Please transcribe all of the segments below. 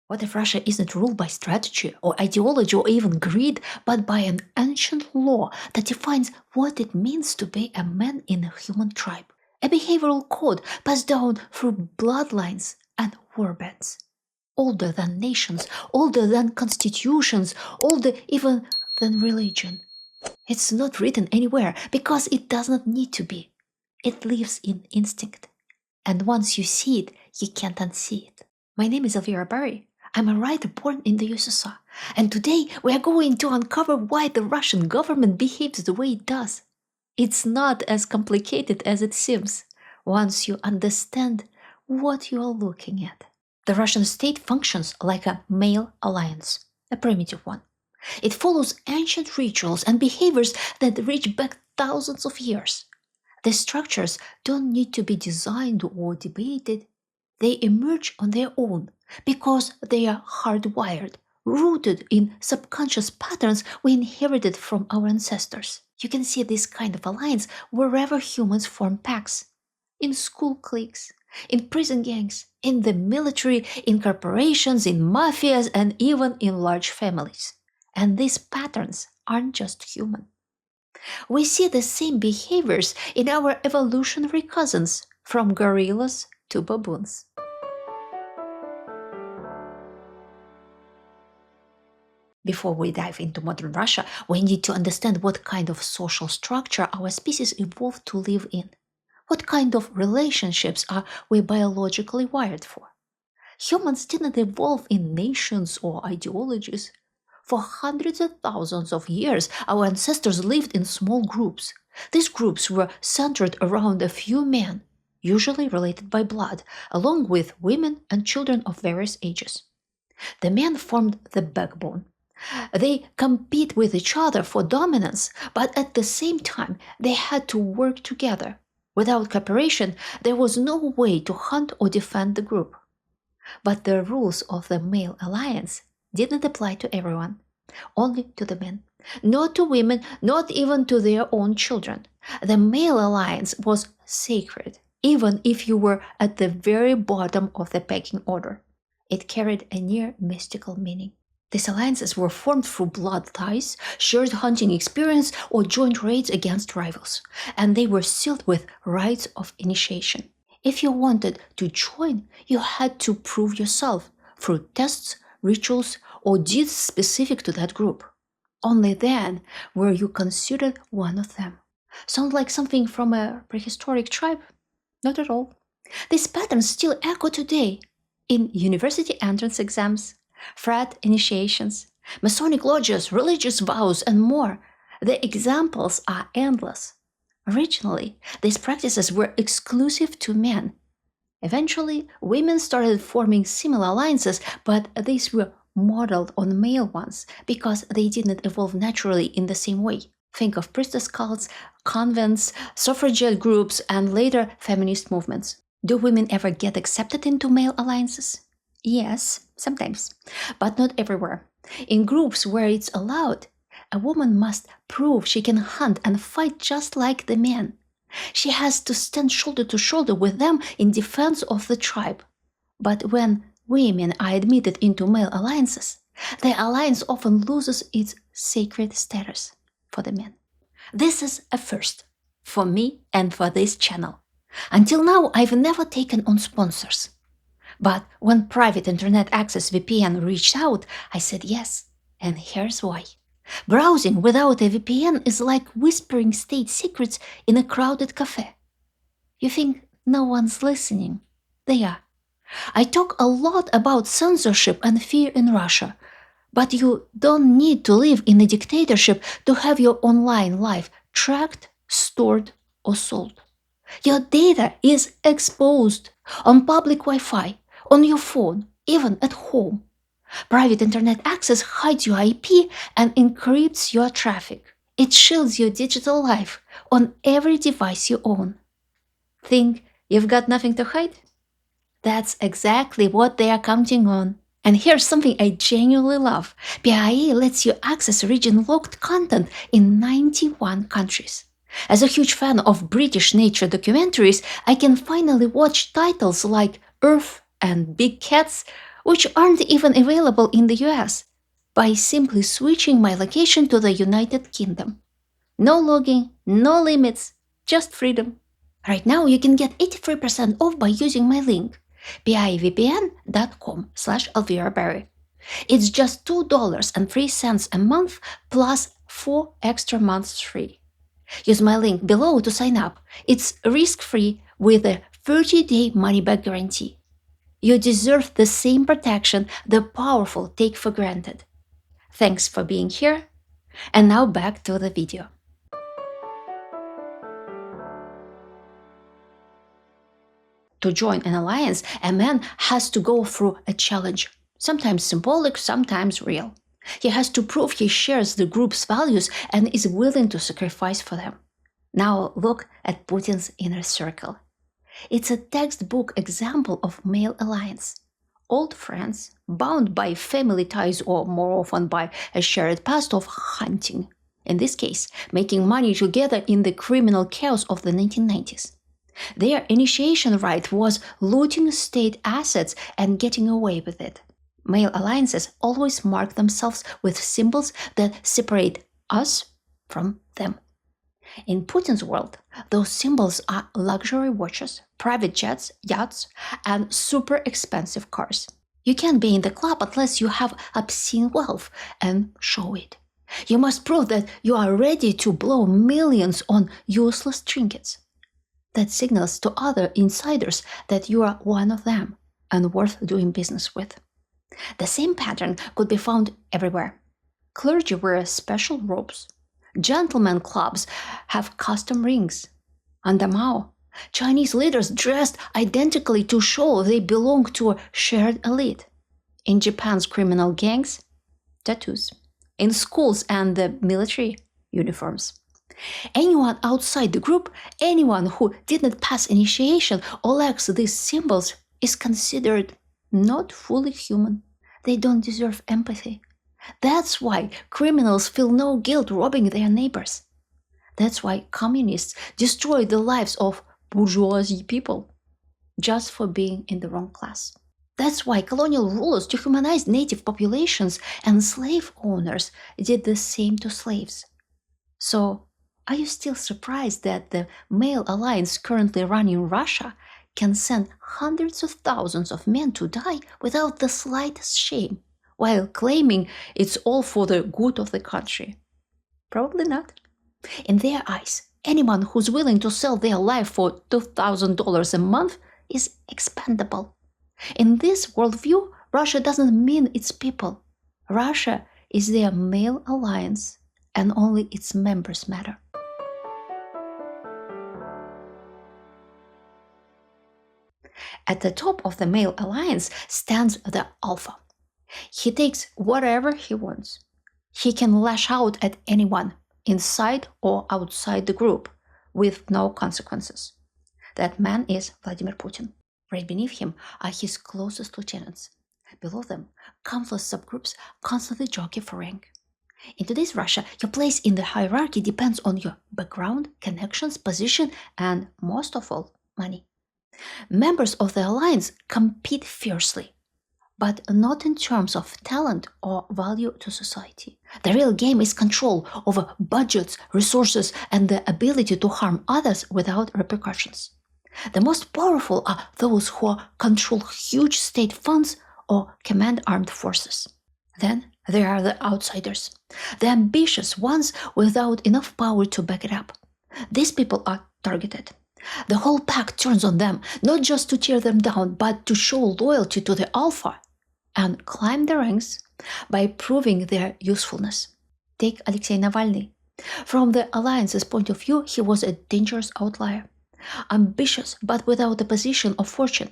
What if Russia isn't ruled by strategy or ideology or even greed, but by an ancient law that defines what it means to be a man in a human tribe? A behavioral code passed down through bloodlines and warbands. Older than nations, older than constitutions, older even than religion. It's not written anywhere because it does not need to be. It lives in instinct. And once you see it, you can't unsee it. My name is Elvira Bary. I'm a writer born in the USSR, and today we are going to uncover why the Russian government behaves the way it does. It's not as complicated as it seems once you understand what you are looking at. The Russian state functions like a male alliance, a primitive one. It follows ancient rituals and behaviors that reach back thousands of years. The structures don't need to be designed or debated. They emerge on their own because they are hardwired, rooted in subconscious patterns we inherited from our ancestors. You can see this kind of alliance wherever humans form packs. In school cliques, in prison gangs, in the military, in corporations, in mafias, and even in large families. And these patterns aren't just human. We see the same behaviors in our evolutionary cousins, from gorillas to baboons. Before we dive into modern Russia, we need to understand what kind of social structure our species evolved to live in. What kind of relationships are we biologically wired for? Humans didn't evolve in nations or ideologies. For hundreds of thousands of years, our ancestors lived in small groups. These groups were centered around a few men, usually related by blood, along with women and children of various ages. The men formed the backbone. They compete with each other for dominance, but at the same time, they had to work together. Without cooperation, there was no way to hunt or defend the group. But the rules of the male alliance didn't apply to everyone, only to the men. Not to women, not even to their own children. The male alliance was sacred, even if you were at the very bottom of the pecking order. It carried a near mystical meaning. These alliances were formed through blood ties, shared hunting experience, or joint raids against rivals, and they were sealed with rites of initiation. If you wanted to join, you had to prove yourself through tests, rituals, or deeds specific to that group. Only then were you considered one of them. Sound like something from a prehistoric tribe? Not at all. These patterns still echo today in university entrance exams, frat initiations, Masonic lodges, religious vows, and more. The examples are endless. Originally, these practices were exclusive to men. Eventually, women started forming similar alliances, but these were modeled on male ones because they didn't evolve naturally in the same way. Think of priestess cults, convents, suffragette groups, and later feminist movements. Do women ever get accepted into male alliances? Yes, sometimes, but not everywhere. In groups where it's allowed, a woman must prove she can hunt and fight just like the men. She has to stand shoulder to shoulder with them in defense of the tribe. But when women are admitted into male alliances, the alliance often loses its sacred status for the men. This is a first for me and for this channel. Until now, I've never taken on sponsors. But when private internet access VPN reached out, I said yes, and here's why. Browsing without a VPN is like whispering state secrets in a crowded cafe. You think no one's listening? They are. I talk a lot about censorship and fear in Russia, but you don't need to live in a dictatorship to have your online life tracked, stored, or sold. Your data is exposed on public Wi-Fi, on your phone, even at home. Private internet access hides your IP and encrypts your traffic. It shields your digital life on every device you own. Think you've got nothing to hide? That's exactly what they are counting on. And here's something I genuinely love. PIA lets you access region-locked content in 91 countries. As a huge fan of British nature documentaries, I can finally watch titles like Earth and Big Cats which aren't even available in the US, by simply switching my location to the United Kingdom. No logging, no limits, just freedom. Right now, you can get 83% off by using my link, bivpn.com/Elvira Bary. It's just $2.03 a month plus 4 extra months free. Use my link below to sign up. It's risk-free with a 30-day money-back guarantee. You deserve the same protection the powerful take for granted. Thanks for being here. And now back to the video. To join an alliance, a man has to go through a challenge, sometimes symbolic, sometimes real. He has to prove he shares the group's values and is willing to sacrifice for them. Now look at Putin's inner circle. It's a textbook example of male alliance. Old friends, bound by family ties or more often by a shared past of hunting. In this case, making money together in the criminal chaos of the 1990s. Their initiation rite was looting state assets and getting away with it. Male alliances always mark themselves with symbols that separate us from them. In Putin's world, those symbols are luxury watches, private jets, yachts, and super expensive cars. You can't be in the club unless you have obscene wealth and show it. You must prove that you are ready to blow millions on useless trinkets. That signals to other insiders that you are one of them and worth doing business with. The same pattern could be found everywhere. Clergy wear special robes. Gentlemen clubs have custom rings. Under Mao, Chinese leaders dressed identically to show they belong to a shared elite. In Japan's criminal gangs, tattoos. In schools and the military, uniforms. Anyone outside the group, anyone who didn't pass initiation or lacks these symbols is considered not fully human. They don't deserve empathy. That's why criminals feel no guilt robbing their neighbors. That's why communists destroy the lives of bourgeoisie people just for being in the wrong class. That's why colonial rulers dehumanized native populations and slave owners did the same to slaves. So, are you still surprised that the male alliance currently running Russia can send hundreds of thousands of men to die without the slightest shame, while claiming it's all for the good of the country? Probably not. In their eyes, anyone who's willing to sell their life for $2,000 a month is expendable. In this worldview, Russia doesn't mean its people. Russia is their male alliance, and only its members matter. At the top of the male alliance stands the alpha. He takes whatever he wants. He can lash out at anyone, inside or outside the group, with no consequences. That man is Vladimir Putin. Right beneath him are his closest lieutenants. Below them, countless subgroups constantly jockey for rank. In today's Russia, your place in the hierarchy depends on your background, connections, position, and most of all, money. Members of the alliance compete fiercely, but not in terms of talent or value to society. The real game is control over budgets, resources, and the ability to harm others without repercussions. The most powerful are those who control huge state funds or command armed forces. Then there are the outsiders, the ambitious ones without enough power to back it up. These people are targeted. The whole pack turns on them, not just to tear them down, but to show loyalty to the alpha and climb the ranks by proving their usefulness. Take Alexei Navalny. From the alliance's point of view, he was a dangerous outlier. Ambitious, but without a position of fortune.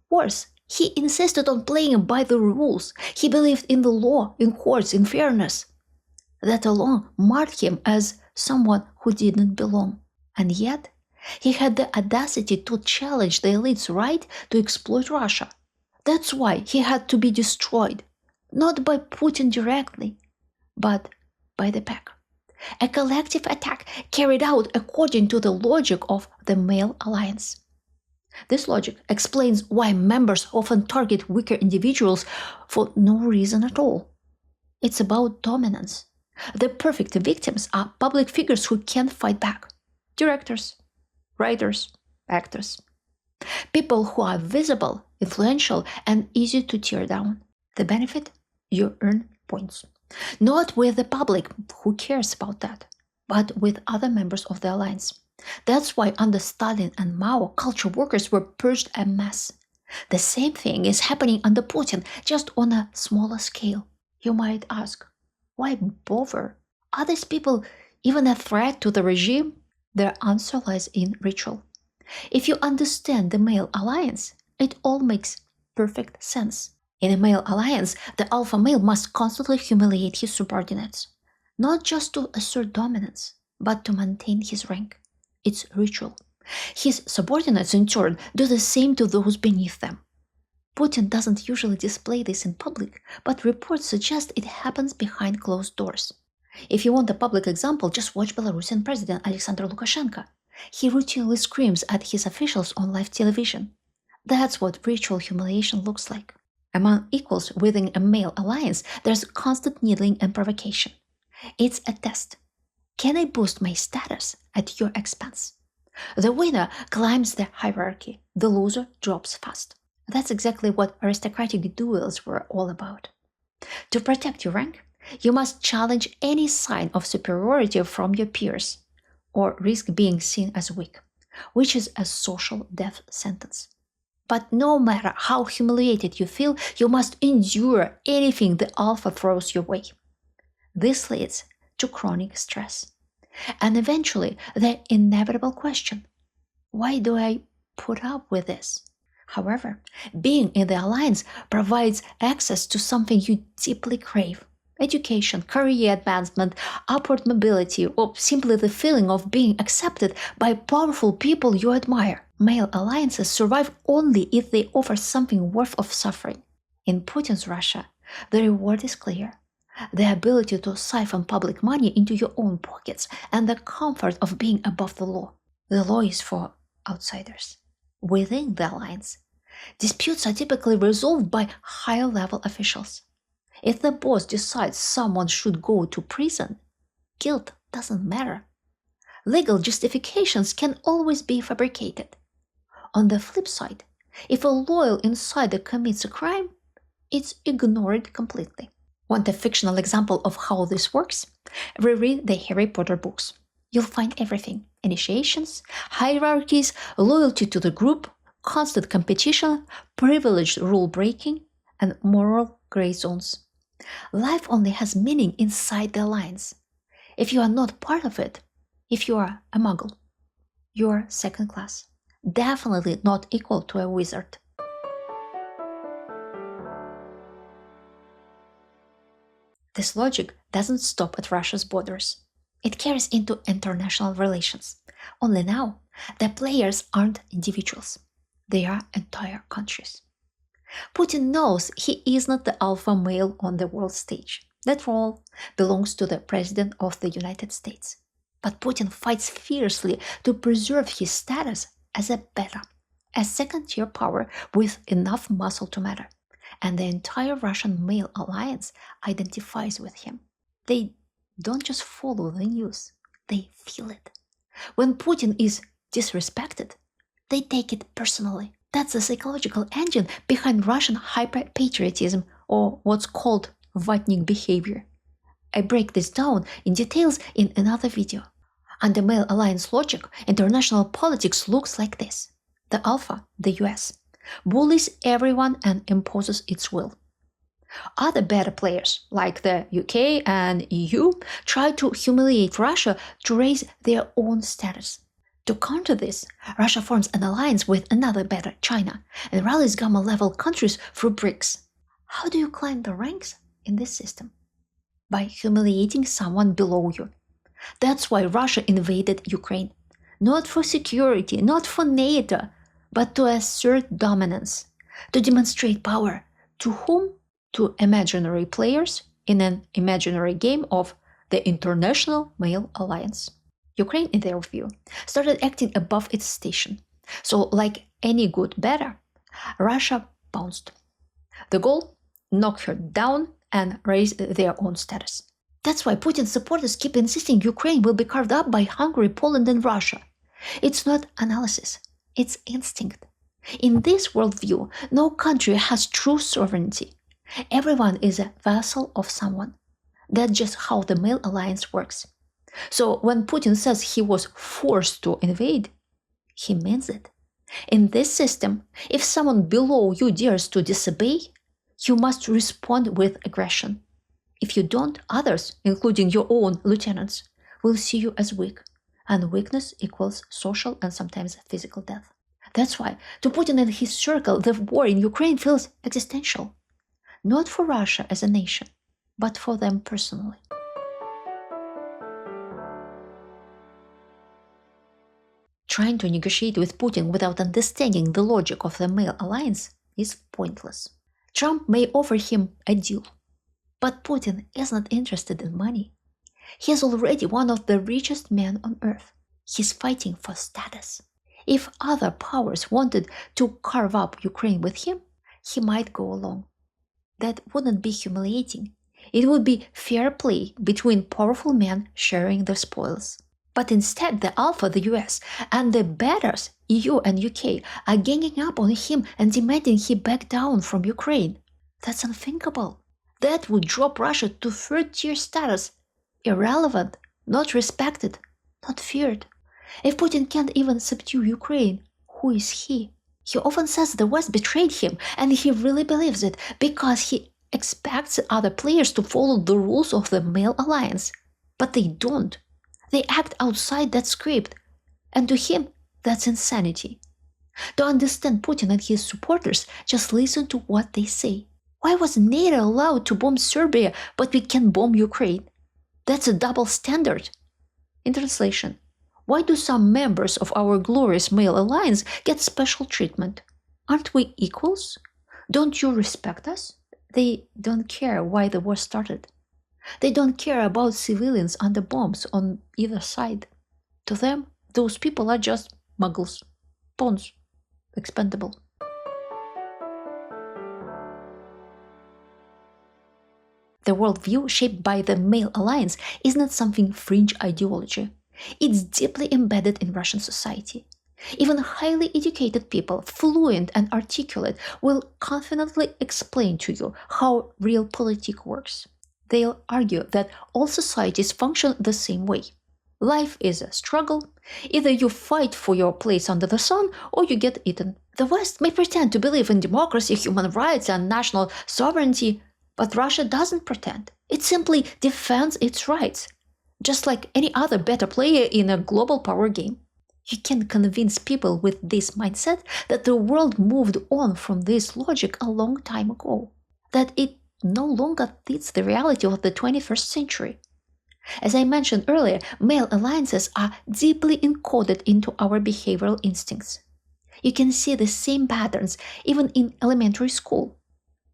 Worse, he insisted on playing by the rules. He believed in the law, in courts, in fairness. That alone marked him as someone who didn't belong. And yet, he had the audacity to challenge the elite's right to exploit Russia. That's why he had to be destroyed, not by Putin directly, but by the pack. A collective attack carried out according to the logic of the male alliance. This logic explains why members often target weaker individuals for no reason at all. It's about dominance. The perfect victims are public figures who can't fight back. Directors, writers, actors. People who are visible, influential, and easy to tear down. The benefit? You earn points. Not with the public, who cares about that, but with other members of the alliance. That's why under Stalin and Mao, culture workers were purged en masse. The same thing is happening under Putin, just on a smaller scale. You might ask, why bother? Are these people even a threat to the regime? Their answer lies in ritual. If you understand the male alliance, it all makes perfect sense. In a male alliance, the alpha male must constantly humiliate his subordinates, not just to assert dominance, but to maintain his rank. It's ritual. His subordinates, in turn, do the same to those beneath them. Putin doesn't usually display this in public, but reports suggest it happens behind closed doors. If you want a public example, just watch Belarusian President Alexander Lukashenko. He routinely screams at his officials on live television. That's what ritual humiliation looks like. Among equals within a male alliance, there's constant needling and provocation. It's a test. Can I boost my status at your expense? The winner climbs the hierarchy, the loser drops fast. That's exactly what aristocratic duels were all about. To protect your rank, you must challenge any sign of superiority from your peers, or risk being seen as weak, which is a social death sentence. But no matter how humiliated you feel, you must endure anything the alpha throws your way. This leads to chronic stress. And eventually, the inevitable question, why do I put up with this? However, being in the alliance provides access to something you deeply crave. Education, career advancement, upward mobility, or simply the feeling of being accepted by powerful people you admire. Male alliances survive only if they offer something worth of suffering. In Putin's Russia, the reward is clear. The ability to siphon public money into your own pockets and the comfort of being above the law. The law is for outsiders. Within the alliance, disputes are typically resolved by higher-level officials. If the boss decides someone should go to prison, guilt doesn't matter. Legal justifications can always be fabricated. On the flip side, if a loyal insider commits a crime, it's ignored completely. Want a fictional example of how this works? Reread the Harry Potter books. You'll find everything: initiations, hierarchies, loyalty to the group, constant competition, privileged rule breaking, and moral gray zones. Life only has meaning inside the alliance. If you are not part of it, if you are a muggle, you are second class, definitely not equal to a wizard. This logic doesn't stop at Russia's borders. It carries into international relations. Only now, the players aren't individuals. They are entire countries. Putin knows he is not the alpha male on the world stage. That role belongs to the President of the United States. But Putin fights fiercely to preserve his status as a beta, a second-tier power with enough muscle to matter. And the entire Russian male alliance identifies with him. They don't just follow the news, they feel it. When Putin is disrespected, they take it personally. That's the psychological engine behind Russian hyper-patriotism, or what's called vatnik behavior. I break this down in details in another video. Under male alliance logic, international politics looks like this. The alpha, the US, bullies everyone and imposes its will. Other better players, like the UK and EU, try to humiliate Russia to raise their own status. To counter this, Russia forms an alliance with another better, China, and rallies gamma-level countries through BRICS. How do you climb the ranks in this system? By humiliating someone below you. That's why Russia invaded Ukraine. Not for security, not for NATO, but to assert dominance, to demonstrate power. To whom? To imaginary players in an imaginary game of the International Male Alliance. Ukraine, in their view, started acting above its station. So, like any good better, Russia pounced. The goal? Knock her down and raise their own status. That's why Putin's supporters keep insisting Ukraine will be carved up by Hungary, Poland, and Russia. It's not analysis, it's instinct. In this worldview, no country has true sovereignty. Everyone is a vassal of someone. That's just how the male alliance works. So when Putin says he was forced to invade, he means it. In this system, if someone below you dares to disobey, you must respond with aggression. If you don't, others, including your own lieutenants, will see you as weak, and weakness equals social and sometimes physical death. That's why, to Putin and his circle, the war in Ukraine feels existential. Not for Russia as a nation, but for them personally. Trying to negotiate with Putin without understanding the logic of the male alliance is pointless. Trump may offer him a deal, but Putin is not interested in money. He is already one of the richest men on earth. He's fighting for status. If other powers wanted to carve up Ukraine with him, he might go along. That wouldn't be humiliating. It would be fair play between powerful men sharing the spoils. But instead, the Alpha, the US, and the betters, EU and UK, are ganging up on him and demanding he back down from Ukraine. That's unthinkable. That would drop Russia to third-tier status. Irrelevant, not respected, not feared. If Putin can't even subdue Ukraine, who is he? He often says the West betrayed him, and he really believes it because he expects other players to follow the rules of the male alliance. But they don't. They act outside that script, and to him, that's insanity. To understand Putin and his supporters, just listen to what they say. Why was NATO allowed to bomb Serbia, but we can bomb Ukraine? That's a double standard. In translation, why do some members of our glorious male alliance get special treatment? Aren't we equals? Don't you respect us? They don't care why the war started. They don't care about civilians under bombs on either side. To them, those people are just muggles, pawns, expendable. The worldview shaped by the male alliance is not something fringe ideology. It's deeply embedded in Russian society. Even highly educated people, fluent and articulate, will confidently explain to you how realpolitik works. They'll argue that all societies function the same way. Life is a struggle. Either you fight for your place under the sun or you get eaten. The West may pretend to believe in democracy, human rights, and national sovereignty, but Russia doesn't pretend. It simply defends its rights, just like any other better player in a global power game. You can convince people with this mindset that the world moved on from this logic a long time ago, that it no longer fits the reality of the 21st century. As I mentioned earlier, male alliances are deeply encoded into our behavioral instincts. You can see the same patterns even in elementary school.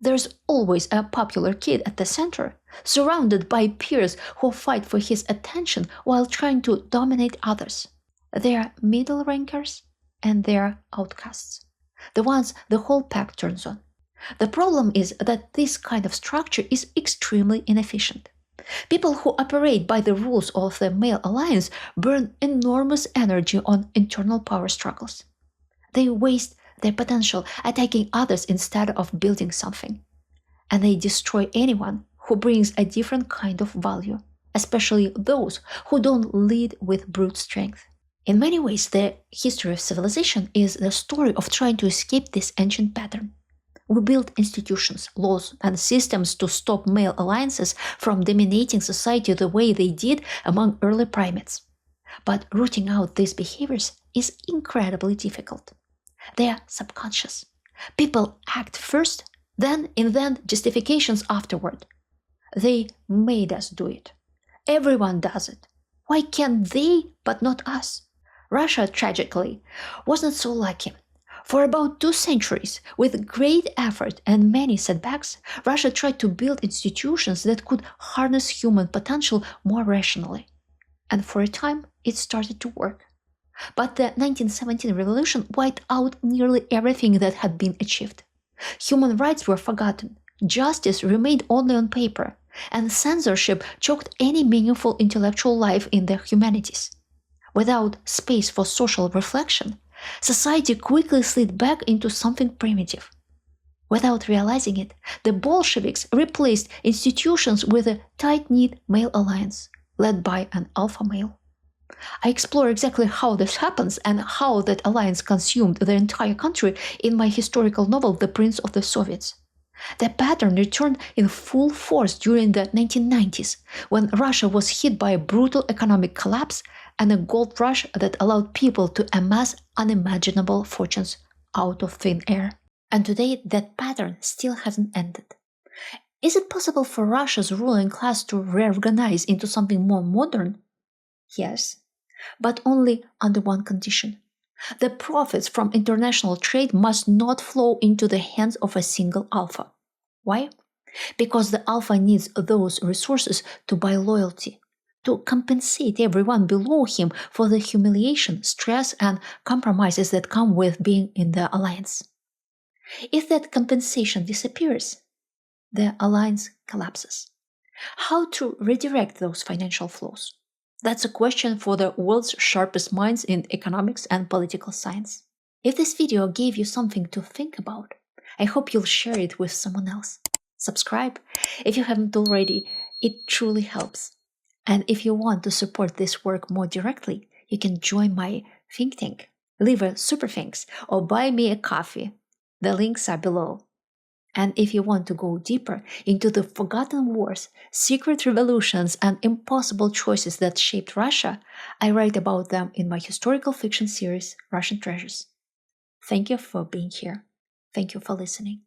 There's always a popular kid at the center, surrounded by peers who fight for his attention while trying to dominate others. They are middle rankers and they are outcasts, the ones the whole pack turns on. The problem is that this kind of structure is extremely inefficient. People who operate by the rules of the male alliance burn enormous energy on internal power struggles. They waste their potential attacking others instead of building something. And they destroy anyone who brings a different kind of value, especially those who don't lead with brute strength. In many ways, the history of civilization is the story of trying to escape this ancient pattern. We built institutions, laws, and systems to stop male alliances from dominating society the way they did among early primates. But rooting out these behaviors is incredibly difficult. They are subconscious. People act first, then invent justifications afterward. They made us do it. Everyone does it. Why can't they, but not us? Russia, tragically, wasn't so lucky. For about 2 centuries, with great effort and many setbacks, Russia tried to build institutions that could harness human potential more rationally. And for a time, it started to work. But the 1917 revolution wiped out nearly everything that had been achieved. Human rights were forgotten, justice remained only on paper, and censorship choked any meaningful intellectual life in the humanities. Without space for social reflection, society quickly slid back into something primitive. Without realizing it, the Bolsheviks replaced institutions with a tight-knit male alliance, led by an alpha male. I explore exactly how this happens and how that alliance consumed the entire country in my historical novel The Prince of the Soviets. The pattern returned in full force during the 1990s, when Russia was hit by a brutal economic collapse and a gold rush that allowed people to amass unimaginable fortunes out of thin air. And today, that pattern still hasn't ended. Is it possible for Russia's ruling class to reorganize into something more modern? Yes, but only under one condition. The profits from international trade must not flow into the hands of a single alpha. Why? Because the alpha needs those resources to buy loyalty, to compensate everyone below him for the humiliation, stress, and compromises that come with being in the alliance. If that compensation disappears, the alliance collapses. How to redirect those financial flows? That's a question for the world's sharpest minds in economics and political science. If this video gave you something to think about, I hope you'll share it with someone else. Subscribe if you haven't already, it truly helps. And if you want to support this work more directly, you can join my think tank, leave a super thanks, or buy me a coffee. The links are below. And if you want to go deeper into the forgotten wars, secret revolutions, and impossible choices that shaped Russia, I write about them in my historical fiction series, Russian Treasures. Thank you for being here. Thank you for listening.